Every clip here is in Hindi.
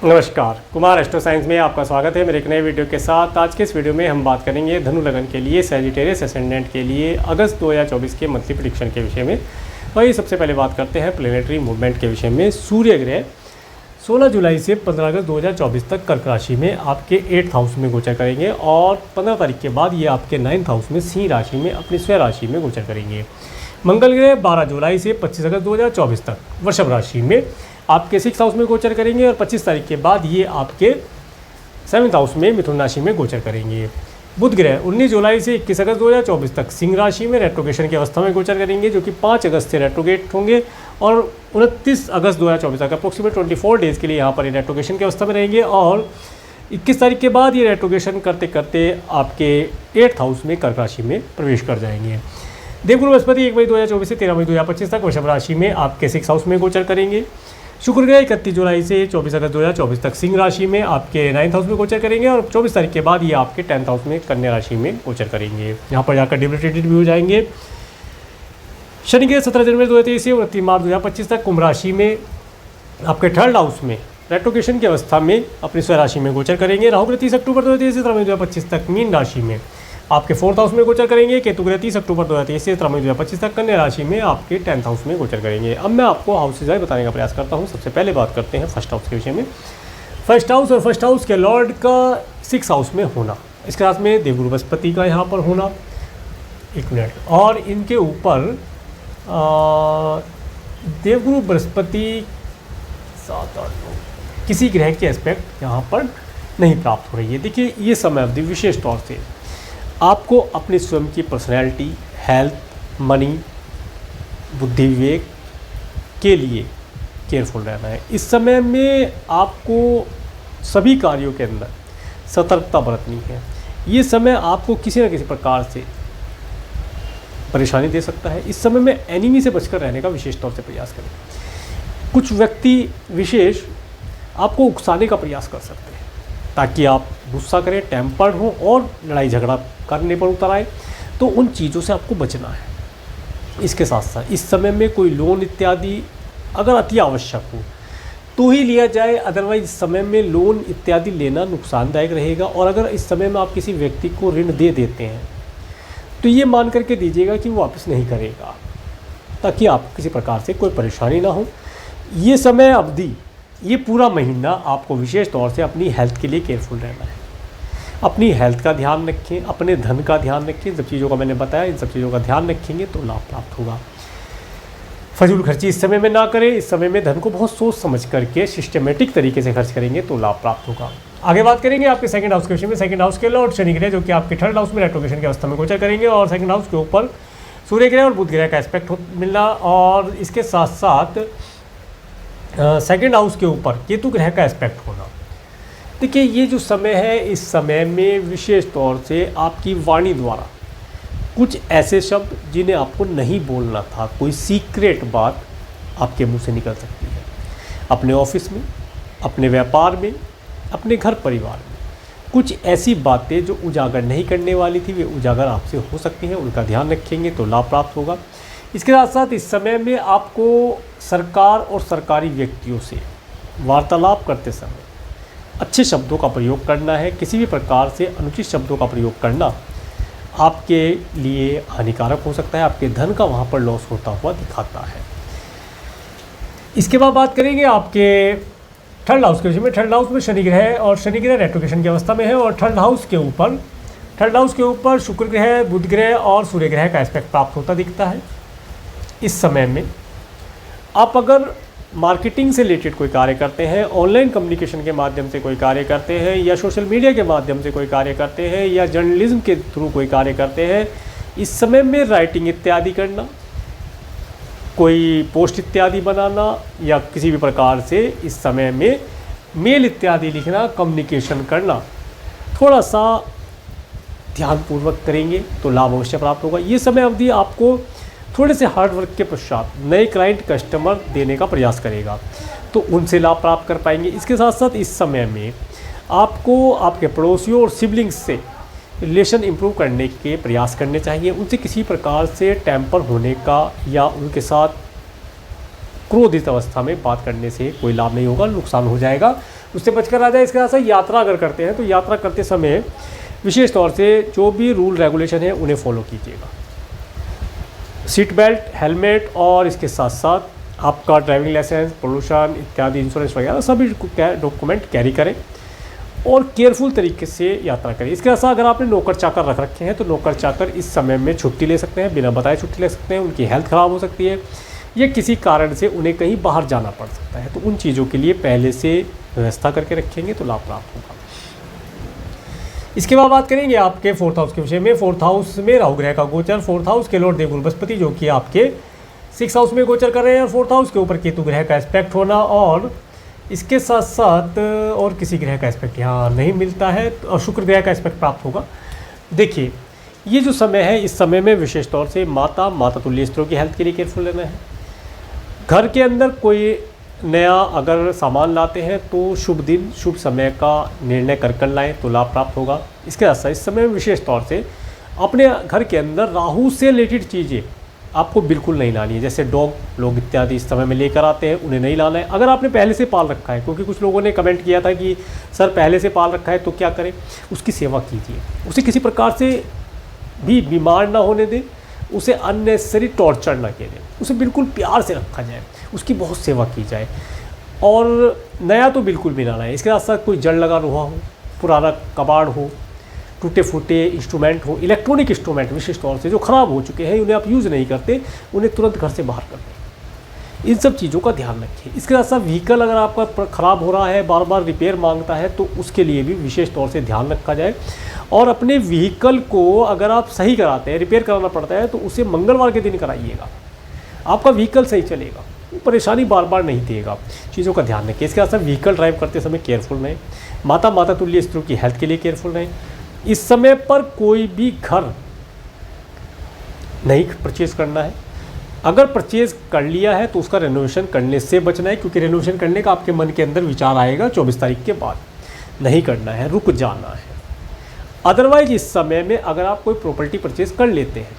नमस्कार, कुमार एस्ट्रो साइंस में आपका स्वागत है मेरे एक नए वीडियो के साथ। आज के इस वीडियो में हम बात करेंगे धनु लगन के लिए सैजिटेरियस असेंडेंट के लिए अगस्त 2024 के मंथली प्रेडिक्शन के विषय में। वही सबसे पहले बात करते हैं प्लेनेटरी मूवमेंट के विषय में। सूर्य ग्रह 16 जुलाई से 15 अगस्त 2024 तक कर्क राशि में आपके 8th हाउस में गोचर करेंगे और 15 तारीख के बाद ये आपके 9th हाउस में सिंह राशि में अपनी स्वयं राशि में गोचर करेंगे। मंगल ग्रह 12 जुलाई से 25 अगस्त 2024 तक वृषभ राशि में आपके 6th हाउस में गोचर करेंगे और 25 तारीख के बाद ये आपके 7th हाउस में मिथुन राशि में गोचर करेंगे। बुध ग्रह 19 जुलाई से 21 अगस्त 2024 तक सिंह राशि में रेट्रोगेशन की अवस्था में गोचर करेंगे, जो कि 5 अगस्त से रेट्रोगेट होंगे और 29 अगस्त 2024 तक अप्रोक्सीमेट 24 डेज़ के लिए यहाँ पर ये रेट्रोगेशन की अवस्था में रहेंगे और 21 तारीख के बाद ये रेट्रोगेशन करते करते आपके 8th हाउस में कर्क राशि में प्रवेश कर जाएंगे। देवगुरु बृहस्पति 1 मई 2024 से 13 मई 2025 तक वृषभ राशि में आपके 6th हाउस में गोचर करेंगे। शुक्र ग्रह 31 जुलाई से 24 अगस्त 2024 तक सिंह राशि में आपके 9th हाउस में गोचर करेंगे और 24 तारीख के बाद ये आपके 10th हाउस में कन्या राशि में गोचर करेंगे। यहाँ पर जाकर डिबिलिटेटेड भी हो जाएंगे। शनि ग्रह 17 जनवरी 2023 से 29 मार्च 2025 तक कुंभ राशि में आपके 3rd हाउस में रेट्रोगेशन की अवस्था में अपनी स्वयं राशि में गोचर करेंगे। राहु ग्रह 30 अक्टूबर 2023 से 13 मई 2025 तक मीन राशि में आपके 4th हाउस में गोचर करेंगे। केतु ग्रह 30 अक्टूबर 2023 से 13 मई 2025 तक कन्या राशि में आपके 10th हाउस में गोचर करेंगे। अब मैं आपको हाउसेज बताने का प्रयास करता हूँ। सबसे पहले बात करते हैं फर्स्ट हाउस के विषय में। फर्स्ट हाउस और फर्स्ट हाउस के लॉर्ड का 6th हाउस में होना, इसके साथ में देवगुरु बृहस्पति का यहाँ पर होना, एक मिनट, और इनके ऊपर देवगुरु बृहस्पति 7-8 किसी ग्रह के एस्पेक्ट यहाँ पर नहीं प्राप्त हो रही है। देखिए, ये समय अवधि विशेष तौर से आपको अपनी स्वयं की पर्सनैलिटी, हेल्थ, मनी, बुद्धि विवेक के लिए केयरफुल रहना है। इस समय में आपको सभी कार्यों के अंदर सतर्कता बरतनी है। ये समय आपको किसी न किसी प्रकार से परेशानी दे सकता है। इस समय में एनिमी से बचकर रहने का विशेष तौर से प्रयास करें। कुछ व्यक्ति विशेष आपको उकसाने का प्रयास कर सकते हैं ताकि आप गुस्सा करें, टेम्पर्ड हो और लड़ाई झगड़ा करने पर उतर आए, तो उन चीज़ों से आपको बचना है। इसके साथ साथ इस समय में कोई लोन इत्यादि अगर अति आवश्यक हो तो ही लिया जाए, अदरवाइज इस समय में लोन इत्यादि लेना नुकसानदायक रहेगा। और अगर इस समय में आप किसी व्यक्ति को ऋण दे देते हैं तो ये मान करके दीजिएगा कि वो वापस नहीं करेगा, ताकि आपको किसी प्रकार से कोई परेशानी ना हो। ये समय अवधि, ये पूरा महीना आपको विशेष तौर से अपनी हेल्थ के लिए केयरफुल रहना है। अपनी हेल्थ का ध्यान रखें, अपने धन का ध्यान रखें। इन सब चीज़ों का मैंने बताया, इन सब चीज़ों का ध्यान रखेंगे तो लाभ प्राप्त होगा। फजूल खर्ची इस समय में ना करें। इस समय में धन को बहुत सोच समझ करके सिस्टमेटिक तरीके से खर्च करेंगे तो लाभ प्राप्त होगा। आगे बात करेंगे आपके 2nd हाउस के विषय में। 2nd हाउस के लॉर्ड शनि ग्रह, जो कि आपके 3rd हाउस में रेट्रोगेशन की अवस्था में गोचर करेंगे और 2nd हाउस के ऊपर सूर्य ग्रह और बुध ग्रह का एस्पेक्ट मिलना और इसके साथ साथ 2nd हाउस के ऊपर केतु ग्रह का एस्पेक्ट होना। देखिए, ये जो समय है, इस समय में विशेष तौर से आपकी वाणी द्वारा कुछ ऐसे शब्द जिन्हें आपको नहीं बोलना था, कोई सीक्रेट बात आपके मुंह से निकल सकती है। अपने ऑफिस में, अपने व्यापार में, अपने घर परिवार में कुछ ऐसी बातें जो उजागर नहीं करने वाली थी, वे उजागर आपसे हो सकती हैं। उनका ध्यान रखेंगे तो लाभ प्राप्त होगा। इसके साथ साथ इस समय में आपको सरकार और सरकारी व्यक्तियों से वार्तालाप करते समय अच्छे शब्दों का प्रयोग करना है। किसी भी प्रकार से अनुचित शब्दों का प्रयोग करना आपके लिए हानिकारक हो सकता है। आपके धन का वहाँ पर लॉस होता हुआ दिखाता है। इसके बाद बात करेंगे आपके 3rd हाउस के विषय में। 3rd हाउस में शनि ग्रह और शनि ग्रह रेट्रोगेशन की अवस्था में है और 3rd हाउस के ऊपर शुक्र ग्रह, बुध ग्रह और सूर्य ग्रह का एस्पेक्ट प्राप्त होता दिखता है। इस समय में आप अगर मार्केटिंग से रिलेटेड कोई कार्य करते हैं, ऑनलाइन कम्युनिकेशन के माध्यम से कोई कार्य करते हैं या सोशल मीडिया के माध्यम से कोई कार्य करते हैं या जर्नलिज्म के थ्रू कोई कार्य करते हैं, इस समय में राइटिंग इत्यादि करना, कोई पोस्ट इत्यादि बनाना या किसी भी प्रकार से इस समय में मेल इत्यादि लिखना, कम्युनिकेशन करना थोड़ा सा ध्यानपूर्वक करेंगे तो लाभ अवश्य प्राप्त होगा। ये समय अवधि आपको थोड़े से हार्ड वर्क के पश्चात नए क्लाइंट कस्टमर देने का प्रयास करेगा तो उनसे लाभ प्राप्त कर पाएंगे। इसके साथ साथ इस समय में आपको आपके पड़ोसियों और सिबलिंग्स से रिलेशन इंप्रूव करने के प्रयास करने चाहिए। उनसे किसी प्रकार से टेम्पर होने का या उनके साथ क्रोधित अवस्था में बात करने से कोई लाभ नहीं होगा, नुकसान हो जाएगा। उससे बचकर आ जाए। इसके साथ साथ यात्रा अगर करते हैं तो यात्रा करते समय विशेष तौर से जो भी रूल रेगुलेशन है उन्हें फॉलो कीजिएगा। सीट बेल्ट, हेलमेट और इसके साथ साथ आपका ड्राइविंग लाइसेंस, पोल्यूशन इत्यादि इंश्योरेंस वगैरह सभी डॉक्यूमेंट कैरी करें और केयरफुल तरीके से यात्रा करें। इसके साथ अगर आपने नौकर चाकर रख रखे हैं तो नौकर चाकर इस समय में छुट्टी ले सकते हैं, बिना बताए छुट्टी ले सकते हैं। उनकी हेल्थ ख़राब हो सकती है या किसी कारण से उन्हें कहीं बाहर जाना पड़ सकता है, तो उन चीज़ों के लिए पहले से व्यवस्था करके रखेंगे तो लाभ प्राप्त होगा। इसके बाद बात करेंगे आपके 4th हाउस के विषय में। 4th हाउस में राहु ग्रह का गोचर, 4th हाउस के लॉर्ड देवगुरु बृहस्पति जो कि आपके 6th हाउस में गोचर कर रहे हैं, और 4th हाउस के ऊपर केतु ग्रह का एस्पेक्ट होना, और इसके साथ साथ और किसी ग्रह का एस्पेक्ट यहाँ नहीं मिलता है, और शुक्र ग्रह का एस्पेक्ट प्राप्त होगा। देखिए ये जो समय है, इस समय में विशेष तौर से माता तुल्य स्त्रियों की हेल्थ के लिए केयरफुल रहना है। घर के अंदर कोई नया अगर सामान लाते हैं तो शुभ दिन शुभ समय का निर्णय कर लाएँ तो लाभ प्राप्त होगा। इसके साथ साथ इस समय में विशेष तौर से अपने घर के अंदर राहु से रिलेटेड चीज़ें आपको बिल्कुल नहीं लानी है, जैसे डॉग लोग इत्यादि इस समय में लेकर आते हैं, उन्हें नहीं लाना है। अगर आपने पहले से पाल रखा है, क्योंकि कुछ लोगों ने कमेंट किया था कि सर पहले से पाल रखा है तो क्या करें, उसकी सेवा कीजिए, उसे किसी प्रकार से भी बीमार ना होने दें, उसे अननेसेसरी टॉर्चर ना किया जाए, उसे बिल्कुल प्यार से रखा जाए, उसकी बहुत सेवा की जाए, और नया तो बिल्कुल भी ना लाएं। इसके साथ साथ कोई जड़ लगा लोहा हो, पुराना कबाड़ हो, टूटे फूटे इंस्ट्रूमेंट हो, इलेक्ट्रॉनिक इंस्ट्रूमेंट विशेष तौर से जो ख़राब हो चुके हैं, उन्हें आप यूज़ नहीं करते, उन्हें तुरंत घर से बाहर कर दें। इन सब चीज़ों का ध्यान रखिए। इसके साथ साथ व्हीकल अगर आपका ख़राब हो रहा है, बार बार रिपेयर मांगता है, तो उसके लिए भी विशेष तौर से ध्यान रखा जाए। और अपने व्हीकल को अगर आप सही कराते हैं, रिपेयर कराना पड़ता है, तो उसे मंगलवार के दिन कराइएगा, आपका व्हीकल सही चलेगा, परेशानी बार बार नहीं देगा। चीज़ों का ध्यान रखिए। इसके साथ साथ व्हीकल ड्राइव करते समय केयरफुल रहें। माता तुल्य स्त्रियों की हेल्थ के लिए केयरफुल रहें। इस समय पर कोई भी घर नहीं परचेज़ करना है। अगर परचेज़ कर लिया है तो उसका रेनोवेशन करने से बचना है, क्योंकि रेनोवेशन करने का आपके मन के अंदर विचार आएगा 24 तारीख के बाद। नहीं करना है, रुक जाना है। अदरवाइज इस समय में अगर आप कोई प्रॉपर्टी परचेज़ कर लेते हैं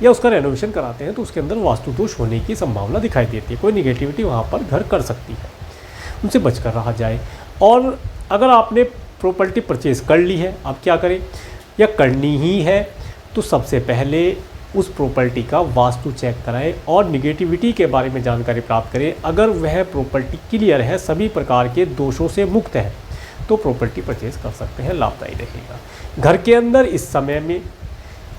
या उसका रेनोवेशन कराते हैं तो उसके अंदर वास्तु दोष होने की संभावना दिखाई देती है, कोई निगेटिविटी वहाँ पर घर कर सकती है, उनसे बचकर रहा जाए। और अगर आपने प्रॉपर्टी परचेज़ कर ली है, आप क्या करें, या करनी ही है, तो सबसे पहले उस प्रॉपर्टी का वास्तु चेक कराएं और निगेटिविटी के बारे में जानकारी प्राप्त करें। अगर वह प्रॉपर्टी क्लियर है, सभी प्रकार के दोषों से मुक्त है, तो प्रॉपर्टी परचेज़ कर सकते हैं, लाभदायी रहेगा। घर के अंदर इस समय में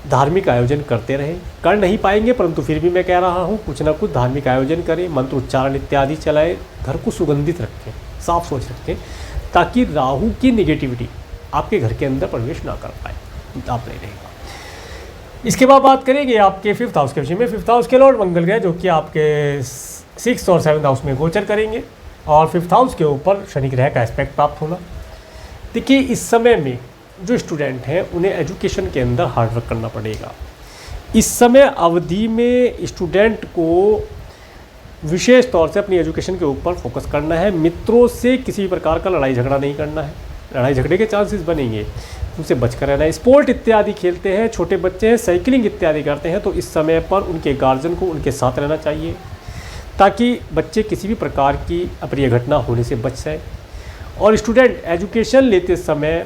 धार्मिक आयोजन करते रहें। कर नहीं पाएंगे परंतु फिर भी मैं कह रहा हूँ, कुछ ना कुछ धार्मिक आयोजन करें, मंत्र उच्चारण इत्यादि चलाएं, घर को सुगंधित रखें, साफ सोच रखें, ताकि राहु की निगेटिविटी आपके घर के अंदर प्रवेश ना कर पाए, आप नहीं रहेगा। इसके बाद बात करेंगे आपके 5th हाउस के विषय में। 5th हाउस के लॉर्ड मंगल ग्रह जो कि आपके 6th और 7th हाउस में गोचर करेंगे, और 5th हाउस के ऊपर शनि ग्रह का एस्पेक्ट प्राप्त होना। देखिए इस समय में जो स्टूडेंट हैं उन्हें एजुकेशन के अंदर हार्ड वर्क करना पड़ेगा। इस समय अवधि में स्टूडेंट को विशेष तौर से अपनी एजुकेशन के ऊपर फोकस करना है। मित्रों से किसी प्रकार का लड़ाई झगड़ा नहीं करना है, लड़ाई झगड़े के चांसेस बनेंगे, उनसे बचकर रहना है। स्पोर्ट इत्यादि खेलते हैं, छोटे बच्चे हैं, साइकिलिंग इत्यादि करते हैं, तो इस समय पर उनके गार्जियन को उनके साथ रहना चाहिए, ताकि बच्चे किसी भी प्रकार की अप्रिय घटना होने से बच जाए। और स्टूडेंट एजुकेशन लेते समय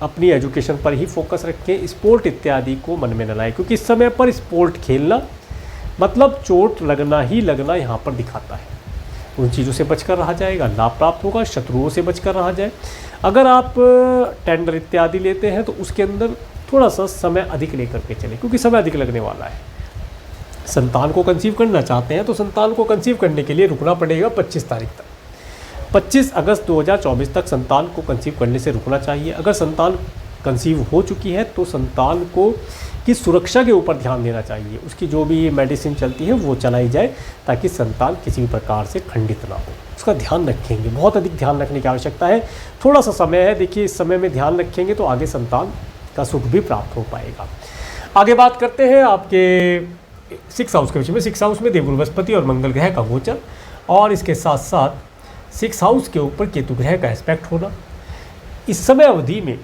अपनी एजुकेशन पर ही फोकस रखें, स्पोर्ट इत्यादि को मन में न लाएं, क्योंकि इस समय पर स्पोर्ट खेलना मतलब चोट लगना ही लगना यहाँ पर दिखाता है। उन चीज़ों से बचकर रहा जाएगा, लाभ प्राप्त होगा। शत्रुओं से बचकर रहा जाए। अगर आप टेंडर इत्यादि लेते हैं तो उसके अंदर थोड़ा सा समय अधिक लेकर के चलें, क्योंकि समय अधिक लगने वाला है। संतान को कंसीव करना चाहते हैं तो संतान को कंसीव करने के लिए रुकना पड़ेगा 25 तारीख तक। 25 अगस्त 2024 तक संतान को कंसीव करने से रुकना चाहिए। अगर संतान कंसीव हो चुकी है तो संतान को की सुरक्षा के ऊपर ध्यान देना चाहिए। उसकी जो भी मेडिसिन चलती है वो चलाई जाए, ताकि संतान किसी भी प्रकार से खंडित ना हो। उसका ध्यान रखेंगे, बहुत अधिक ध्यान रखने की आवश्यकता है। थोड़ा सा समय है, देखिए इस समय में ध्यान रखेंगे तो आगे संतान का सुख भी प्राप्त हो पाएगा। आगे बात करते हैं आपके 6th हाउस के विषय में। 6th हाउस में देवगुरु बृहस्पति और मंगल ग्रह का गोचर, और इसके साथ साथ 6th हाउस के ऊपर केतु ग्रह का एस्पेक्ट होना। इस समय अवधि में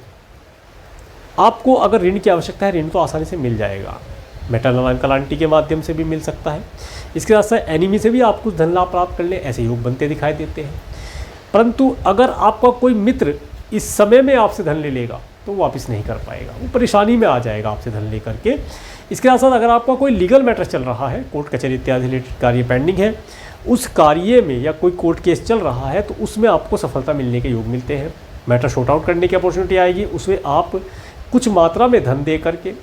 आपको अगर ऋण की आवश्यकता है, ऋण तो आसानी से मिल जाएगा। मेटरनल अंकल आंटी के माध्यम से भी मिल सकता है। इसके साथ साथ एनिमी से भी आप कुछ धन लाभ प्राप्त कर लें, ऐसे योग बनते दिखाई देते हैं। परंतु अगर आपका कोई मित्र इस समय में आपसे धन ले लेगा तो वापस नहीं कर पाएगा, वो परेशानी में आ जाएगा आपसे धन ले करके। इसके साथ साथ अगर आपका कोई लीगल मैटर चल रहा है, कोर्ट कचहरी इत्यादि रिलेटेड कार्य पेंडिंग है, उस कार्य में या कोई कोर्ट केस चल रहा है तो उसमें आपको सफलता मिलने के योग मिलते हैं। मैटर शॉर्ट आउट करने की अपॉर्चुनिटी आएगी, उसमें आप कुछ मात्रा में धन दे करके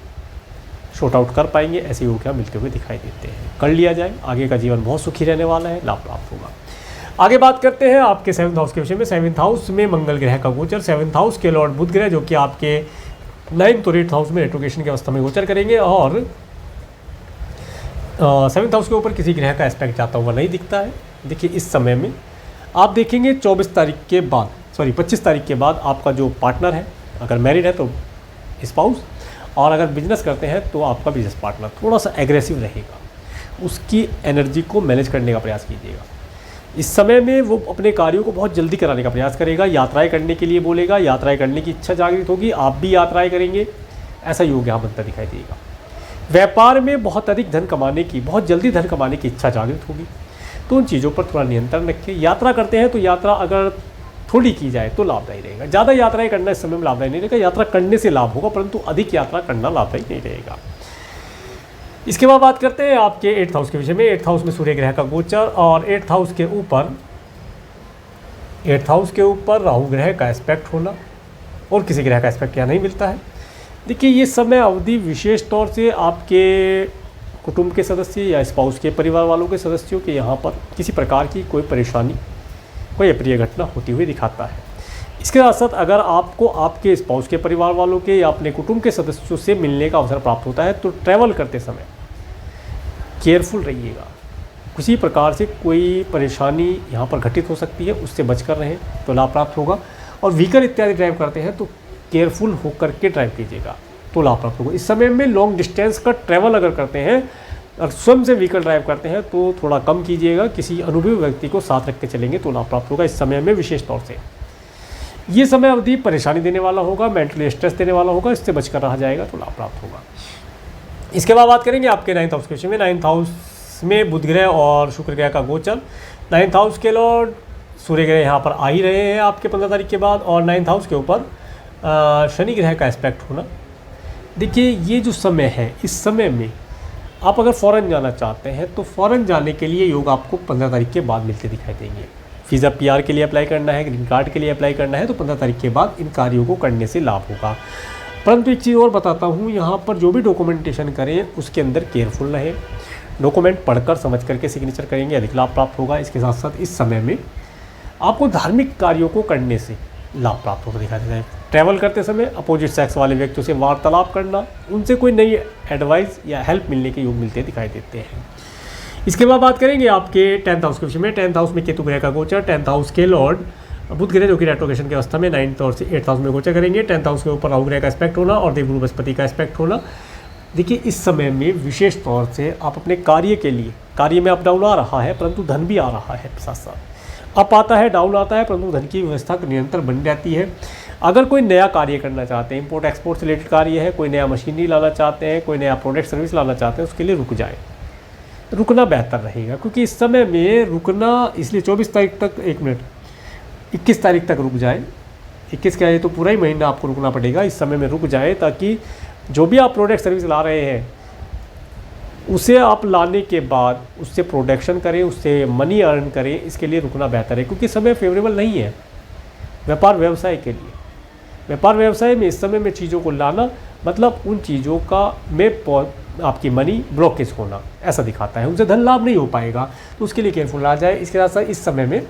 शॉर्ट आउट कर पाएंगे, ऐसे योग यहाँ मिलते हुए दिखाई देते हैं। कर लिया जाए, आगे का जीवन बहुत सुखी रहने वाला है, लाभ प्राप्त होगा। आगे बात करते हैं आपके 7th हाउस के विषय में। 7th हाउस में मंगल ग्रह का गोचर, 7th हाउस के लॉर्ड बुध ग्रह जो कि आपके 9th और 8th हाउस में रेट्रोगेशन की अवस्था में गोचर करेंगे, और 7th हाउस के ऊपर किसी ग्रह का एस्पेक्ट जाता हुआ नहीं दिखता है। देखिए इस समय में आप देखेंगे 25 तारीख के बाद आपका जो पार्टनर है, अगर मैरिड है तो स्पाउस, और अगर बिजनेस करते हैं तो आपका बिजनेस पार्टनर थोड़ा सा एग्रेसिव रहेगा, उसकी एनर्जी को मैनेज करने का प्रयास कीजिएगा। इस समय में वो अपने कार्यों को बहुत जल्दी कराने का प्रयास करेगा, यात्राएं करने के लिए बोलेगा, यात्राएं करने की इच्छा जागृत होगी, आप भी यात्राएं करेंगे, ऐसा योग यहाँ बनता दिखाई देगा। व्यापार में बहुत अधिक धन कमाने की, बहुत जल्दी धन कमाने की इच्छा जागृत होगी, तो उन चीज़ों पर थोड़ा नियंत्रण रखें। यात्रा करते हैं तो यात्रा अगर थोड़ी की जाए तो लाभदायी रहेगा, ज़्यादा यात्राएं करना इस समय में लाभदायी नहीं रहेगा। यात्रा करने से लाभ होगा परंतु अधिक यात्रा करना लाभदायी नहीं रहेगा। इसके बाद बात करते हैं आपके 8th हाउस के विषय में। 8th हाउस में सूर्य ग्रह का गोचर, और 8th हाउस के ऊपर राहु ग्रह का एस्पेक्ट होना, और किसी ग्रह का एस्पेक्ट यहाँ नहीं मिलता है। देखिए ये समय अवधि विशेष तौर से आपके कुटुंब के सदस्य या स्पाउस के परिवार वालों के सदस्यों के यहाँ पर किसी प्रकार की कोई परेशानी, कोई अप्रिय घटना होती हुई दिखाता है। इसके साथ साथ अगर आपको आपके स्पाउस के परिवार वालों के या अपने कुटुंब के सदस्यों से मिलने का अवसर प्राप्त होता है तो ट्रैवल करते समय केयरफुल रहिएगा। किसी प्रकार से कोई परेशानी यहाँ पर घटित हो सकती है, उससे बचकर रहें तो लाभ प्राप्त होगा। और व्हीकल इत्यादि ड्राइव करते हैं तो केयरफुल होकर के ड्राइव कीजिएगा तो लाभ प्राप्त होगा। इस समय में लॉन्ग डिस्टेंस का ट्रैवल अगर करते हैं और स्वयं से व्हीकल ड्राइव करते हैं तो थोड़ा कम कीजिएगा, किसी अनुभवी व्यक्ति को साथ रख के चलेंगे तो लाभ प्राप्त होगा। इस समय में विशेष तौर से ये समय अवधि परेशानी देने वाला होगा, मेंटली स्ट्रेस देने वाला होगा, इससे बचकर रहा जाएगा तो लाभ प्राप्त होगा। इसके बाद बात करेंगे आपके 9th हाउस के विषय में। 9th हाउस में बुध ग्रह और शुक्र ग्रह का गोचर। 9th हाउस के लॉर्ड सूर्य ग्रह यहाँ पर आ ही रहे हैं आपके 15 तारीख के बाद, और 9th हाउस के ऊपर शनि ग्रह का एस्पेक्ट होना। देखिए ये जो समय है, इस समय में आप अगर फ़ौरन जाना चाहते हैं तो फ़ौरन जाने के लिए योग आपको 15 तारीख के बाद मिलते दिखाई देंगे। वीज़ा PR के लिए अप्लाई करना है, ग्रीन कार्ड के लिए अप्लाई करना है तो 15 तारीख के बाद इन कार्यों को करने से लाभ होगा। परंतु एक चीज़ और बताता हूँ, यहाँ पर जो भी डॉक्यूमेंटेशन करें उसके अंदर केयरफुल रहें, डॉक्यूमेंट पढ़कर समझ करके सिग्नेचर करेंगे, अधिक लाभ प्राप्त होगा। इसके साथ साथ इस समय में आपको धार्मिक कार्यों को करने से लाभ प्राप्त होगा दिखाई देता है। ट्रैवल करते समय अपोजिट सेक्स वाले व्यक्तियों से वार्तालाप करना, उनसे कोई नई एडवाइस या हेल्प मिलने के योग मिलते दिखाई देते हैं। इसके बाद बात करेंगे आपके 10th हाउस के विषय में। 10th हाउस में केतु ग्रह का गोचर। 10th हाउस के लॉर्ड बुध ग्रह जो कि रेट्रोगेशन की अवस्था में 9th और 8th हाउस में गोचर करेंगे। 10th हाउस के ऊपर राहु ग्रह का एस्पेक्ट होना और देवगुरु बृहस्पति का एस्पेक्ट होना। देखिए इस समय में विशेष तौर से आप अपने कार्य के लिए, कार्य में अप डाउन आ रहा है परंतु धन भी आ रहा है, साथ साथ अप आता है डाउन आता है परंतु धन की व्यवस्था निरंतर बन जाती है। अगर कोई नया कार्य करना चाहते हैं, इंपोर्ट एक्सपोर्ट से रिलेटेड कार्य है, कोई नया मशीनरी लाना चाहते हैं, कोई नया प्रोडक्ट सर्विस लाना चाहते हैं, उसके लिए रुक जाए, रुकना बेहतर रहेगा। क्योंकि इस समय में रुकना, इसलिए 24 तारीख तक, 21 तारीख तक रुक जाए। 21 क्या है तो पूरा ही महीना आपको रुकना पड़ेगा। इस समय में रुक जाए ताकि जो भी आप प्रोडक्ट सर्विस ला रहे हैं उसे आप लाने के बाद उससे प्रोडक्शन करें, उससे मनी अर्न करें, इसके लिए रुकना बेहतर है। क्योंकि समय फेवरेबल नहीं है व्यापार व्यवसाय के लिए। व्यापार व्यवसाय में इस समय में चीज़ों को लाना मतलब उन चीज़ों का में आपकी मनी ब्लॉकेज होना ऐसा दिखाता है, उनसे धन लाभ नहीं हो पाएगा, तो उसके लिए केयरफुल आ जाए। इसके साथ साथ इस समय में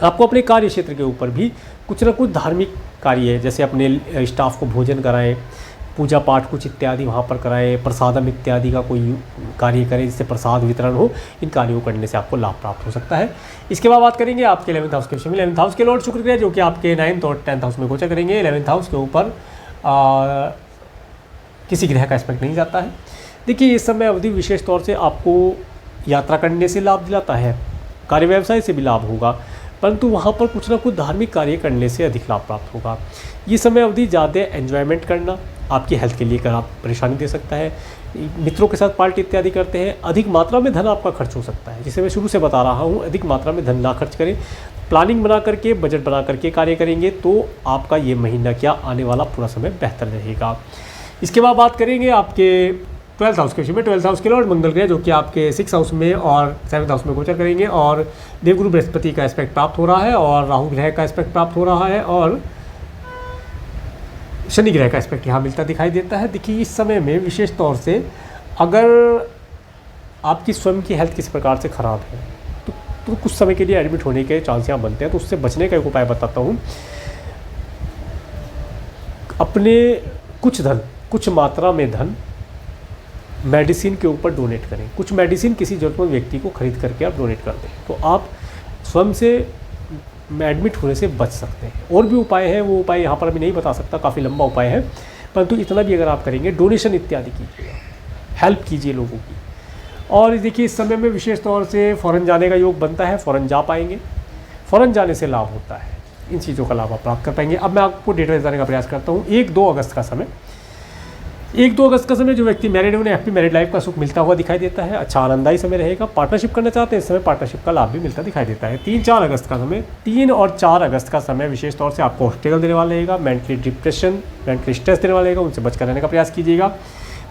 आपको अपने कार्य क्षेत्र के ऊपर भी कुछ ना कुछ धार्मिक कार्य है, जैसे अपने स्टाफ को भोजन कराएं, पूजा पाठ कुछ इत्यादि वहाँ पर कराएं, प्रसादम इत्यादि का कोई कार्य करें जिससे प्रसाद वितरण हो। इन कार्यों करने से आपको लाभ प्राप्त हो सकता है। इसके बाद बात करेंगे आपके 11th हाउस के विषय में। 11th हाउस के लॉर्ड शुक्र ग्रह जो कि आपके 9th और 10th हाउस में गोचर करेंगे। 11th हाउस के ऊपर किसी ग्रह का एस्पेक्ट नहीं जाता है। देखिए इस समय अवधि विशेष तौर से आपको यात्रा करने से लाभ दिलाता है, कार्य व्यवसाय से भी लाभ होगा, परंतु वहाँ पर कुछ ना कुछ धार्मिक कार्य करने से अधिक लाभ प्राप्त होगा। ये समय अवधि ज़्यादा एंजॉयमेंट करना आपकी हेल्थ के लिए खराब परेशानी दे सकता है। मित्रों के साथ पार्टी इत्यादि करते हैं, अधिक मात्रा में धन आपका खर्च हो सकता है। जिसे मैं शुरू से बता रहा हूँ, अधिक मात्रा में धन ना खर्च करें। प्लानिंग बना करके, बजट बना करके कार्य करेंगे तो आपका ये महीना क्या आने वाला पूरा समय बेहतर रहेगा। इसके बाद बात करेंगे आपके 12th हाउस के विषय में। 12th हाउस के लॉर्ड मंगल ग्रह जो कि आपके 6th हाउस में और 7th हाउस में गोचर करेंगे, और देवगुरु बृहस्पति का एस्पेक्ट प्राप्त हो रहा है, और राहु ग्रह का एस्पेक्ट प्राप्त हो रहा है, और शनि ग्रह का एस्पेक्ट यहाँ मिलता दिखाई देता है। देखिए, इस समय में विशेष तौर से अगर आपकी स्वयं की हेल्थ किसी प्रकार से ख़राब है तो कुछ समय के लिए एडमिट होने के चांस यहाँ बनते हैं। तो उससे बचने का एक उपाय बताता हूँ। अपने कुछ मात्रा में धन मेडिसिन के ऊपर डोनेट करें। कुछ मेडिसिन किसी ज़रूरतमंद व्यक्ति को खरीद करके आप डोनेट कर दें, तो आप स्वयं से एडमिट होने से बच सकते हैं। और भी उपाय हैं, वो उपाय यहाँ पर अभी नहीं बता सकता, काफ़ी लंबा उपाय है, परंतु इतना भी अगर आप करेंगे, डोनेशन इत्यादि कीजिएगा, हेल्प कीजिए लोगों की। और देखिए, इस समय में विशेष तौर से फ़ौरन जाने का योग बनता है, फ़ौरन जा पाएंगे, फ़ौरन जाने से लाभ होता है। इन चीज़ों का लाभ आप प्राप्त कर पाएंगे। अब मैं आपको डेट बताने का प्रयास करता हूँ। 1-2 अगस्त का समय, 1-2 अगस्त का समय जो व्यक्ति मैरिड है उन्हें हैप्पी मैरिड लाइफ का सुख मिलता हुआ दिखाई देता है। अच्छा आनंददायी समय रहेगा। पार्टनरशिप करना चाहते हैं, इस समय पार्टनरशिप का लाभ भी मिलता दिखाई देता है। 3-4 अगस्त का समय, 3 और 4 अगस्त का समय विशेष तौर से आपको स्ट्रगल देने वाला रहेगा, मेंटली डिप्रेशन, मेंटली स्ट्रेस देने वाला रहेगा, उनसे बचकर रहने का प्रयास कीजिएगा।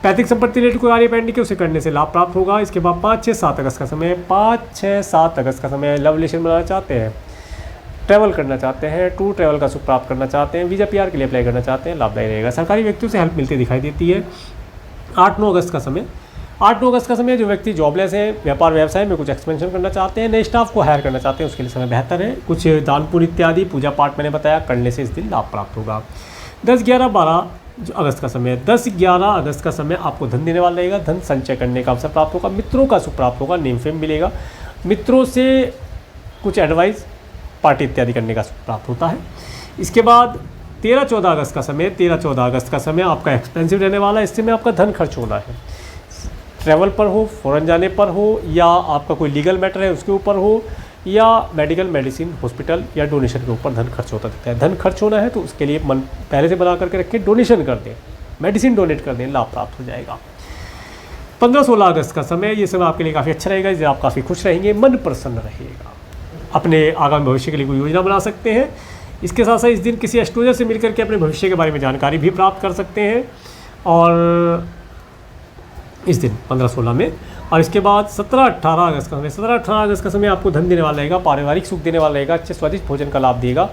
पैतृक संपत्ति रिलेटेड कोई कार्य पेंडिंग है उसे करने से लाभ प्राप्त होगा। इसके बाद 5-6-7 अगस्त का समय, 5-6-7 अगस्त का समय लव रिलेशन बनाना चाहते हैं, ट्रैवल करना चाहते हैं, टूर ट्रैवल का सुख प्राप्त करना चाहते हैं, वीज़ा PR के लिए अप्लाई करना चाहते हैं, लाभदायी रहेगा। सरकारी व्यक्तियों से हेल्प मिलती दिखाई देती है। 8-9 अगस्त का समय, 8-9 अगस्त का समय जो व्यक्ति जॉबलेस है, व्यापार व्यवसाय में कुछ एक्सपेंशन करना चाहते हैं, नए स्टाफ को हायर करना चाहते हैं, उसके लिए समय बेहतर है। कुछ दान पुण्य इत्यादि पूजा पाठ मैंने बताया करने से इस दिन लाभ प्राप्त होगा। 10-11-12 अगस्त का समय, 10-11 अगस्त का समय आपको धन देने वाला रहेगा, धन संचय करने का अवसर प्राप्त होगा, मित्रों का सुख प्राप्त होगा, नेम फेम मिलेगा, मित्रों से कुछ एडवाइस, पार्टी इत्यादि करने का सुख प्राप्त होता है। इसके बाद 13-14 अगस्त का समय, 13-14 अगस्त का समय आपका एक्सपेंसिव रहने वाला है। इस समय आपका धन खर्च होना है, ट्रैवल पर हो, फ़ौरन जाने पर हो, या आपका कोई लीगल मैटर है उसके ऊपर हो, या मेडिकल, मेडिसिन, हॉस्पिटल या डोनेशन के ऊपर धन खर्च होता दिखता है। धन खर्च होना है तो उसके लिए मन पहले से बना करके रखें, डोनेशन कर दें, मेडिसिन डोनेट कर दें, लाभ प्राप्त हो जाएगा। 15-16 अगस्त का समय, ये समय आपके लिए काफ़ी अच्छा रहेगा, इससे आप काफ़ी खुश रहेंगे, मन प्रसन्न रहेगा, अपने आगामी भविष्य के लिए कोई योजना बना सकते हैं। इसके साथ साथ इस दिन किसी एस्ट्रोलॉजर से मिलकर के अपने भविष्य के बारे में जानकारी भी प्राप्त कर सकते हैं, और इस दिन 15-16 में। और इसके बाद 17-18 अगस्त का समय, 17-18 अगस्त का समय आपको धन देने वाला रहेगा, पारिवारिक सुख देने वाला रहेगा, अच्छे स्वादिष्ट भोजन का लाभ देगा,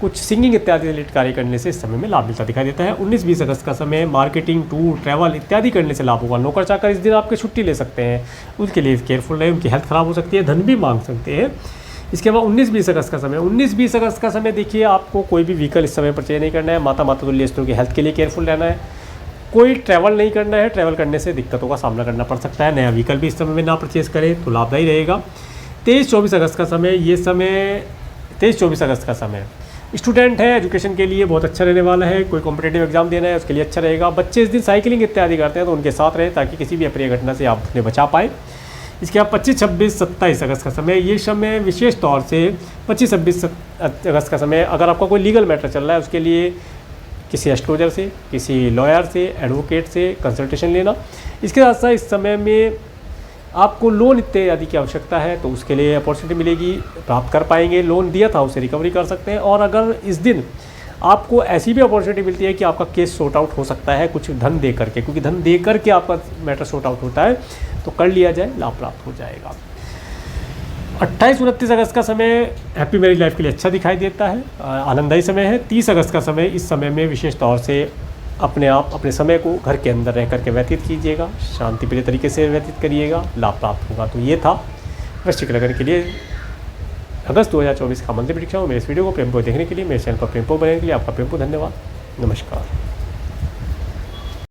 कुछ सिंगिंग इत्यादि रिलेटेड कार्य करने से इस समय में लाभ मिलता दिखाई देता है। 19-20 अगस्त का समय, मार्केटिंग, टूर, ट्रैवल इत्यादि करने से लाभ होगा। नौकर चाकर इस दिन आपके छुट्टी ले सकते हैं, उनके लिए केयरफुल रहे, उनकी हेल्थ ख़राब हो सकती है, धन भी मांग सकते हैं। इसके बाद 19-20 अगस्त का समय, 19-20 अगस्त का समय देखिए, आपको कोई भी व्हीकल इस समय परचेज नहीं करना है, माता तुल्य स्त्रियों की हेल्थ के लिए केयरफुल रहना है, कोई ट्रैवल नहीं करना है, ट्रैवल करने से दिक्कतों का सामना करना पड़ सकता है। नया व्हीकल भी इस समय में ना परचेज करें तो लाभदायी रहेगा। 23-24 अगस्त का समय, ये समय 23-24 अगस्त का समय स्टूडेंट है, एजुकेशन के लिए बहुत अच्छा रहने वाला है, कोई कॉम्पिटेटिव एग्जाम देना है उसके लिए अच्छा रहेगा। बच्चे इस दिन साइकिलिंग इत्यादि करते हैं तो उनके साथ रहे ताकि किसी भी अप्रिय घटना से आप उन्हें बचा पाए। इसके बाद 25-26-27 अगस्त का समय, ये समय विशेष तौर से 25-26 अगस्त का समय, अगर आपका कोई लीगल मैटर चल रहा है उसके लिए किसी एस्ट्रोलॉजर से, किसी लॉयर से, एडवोकेट से कंसल्टेशन लेना। इसके साथ साथ इस समय में आपको लोन इत्यादि की आवश्यकता है तो उसके लिए अपॉर्चुनिटी मिलेगी, प्राप्त कर पाएंगे। लोन दिया था उसे रिकवरी कर सकते हैं। और अगर इस दिन आपको ऐसी भी अपॉर्चुनिटी मिलती है कि आपका केस सॉर्ट आउट हो सकता है कुछ धन दे करके, क्योंकि धन दे करके आपका मैटर सॉर्ट आउट होता है, तो कर लिया जाए, लाभ प्राप्त हो जाएगा। 28-29 अगस्त का समय हैप्पी मैरिज लाइफ के लिए अच्छा दिखाई देता है, आनंददायी समय है। 30 अगस्त का समय, इस समय में विशेष तौर से अपने समय को घर के अंदर रह करके व्यतीत कीजिएगा, शांतिप्रिय तरीके से व्यतीत करिएगा, लाभ प्राप्त होगा। तो ये था वृश्चिक लग्न के लिए अगस्त 2024 का मंथली प्रेडिक्शन। मेरे इस वीडियो को प्रेमपूर्वक देखने के लिए, मेरे चैनल पर प्रेमपूर्वक बनने के लिए आपका प्रेमपूर्वक धन्यवाद। नमस्कार।